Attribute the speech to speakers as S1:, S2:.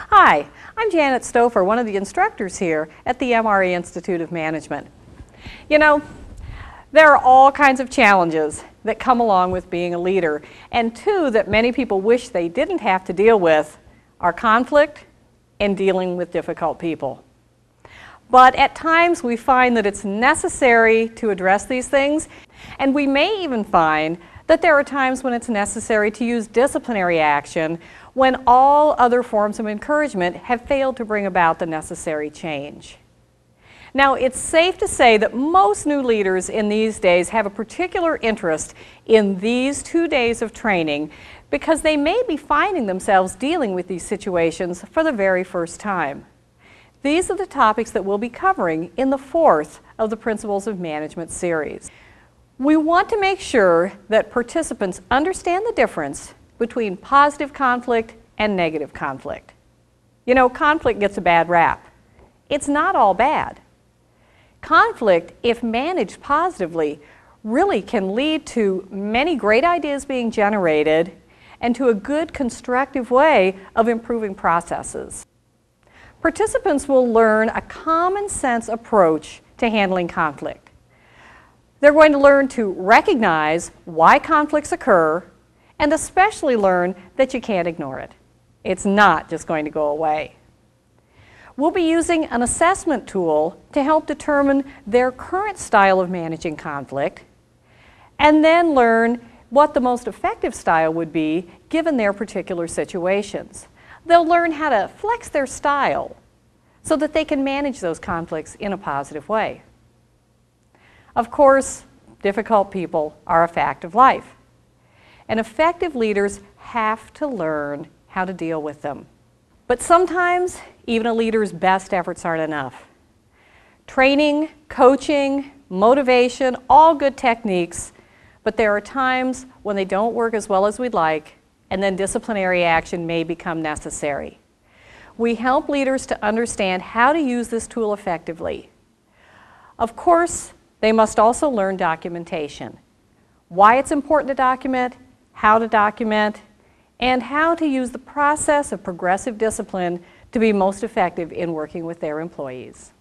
S1: Hi, I'm Janet Stouffer, one of the instructors here at the MRE Institute of Management. You know, there are all kinds of challenges that come along with being a leader, and two that many people wish they didn't have to deal with are conflict and dealing with difficult people. But at times we find that it's necessary to address these things, and we may even find that there are times when it's necessary to use disciplinary action when all other forms of encouragement have failed to bring about the necessary change. Now, it's safe to say that most new leaders in these days have a particular interest in these 2 days of training because they may be finding themselves dealing with these situations for the very first time. These are the topics that we'll be covering in the fourth of the Principles of Management series. We want to make sure that participants understand the difference between positive conflict and negative conflict. You know, conflict gets a bad rap. It's not all bad. Conflict, if managed positively, really can lead to many great ideas being generated and to a good constructive way of improving processes. Participants will learn a common sense approach to handling conflict. They're going to learn to recognize why conflicts occur and especially learn that you can't ignore it. It's not just going to go away. We'll be using an assessment tool to help determine their current style of managing conflict and then learn what the most effective style would be given their particular situations. They'll learn how to flex their style so that they can manage those conflicts in a positive way. Of course, difficult people are a fact of life, and effective leaders have to learn how to deal with them. But sometimes, even a leader's best efforts aren't enough. Training, coaching, motivation, all good techniques, but there are times when they don't work as well as we'd like, and then disciplinary action may become necessary. We help leaders to understand how to use this tool effectively. Of course, they must also learn documentation, why it's important to document, how to document, and how to use the process of progressive discipline to be most effective in working with their employees.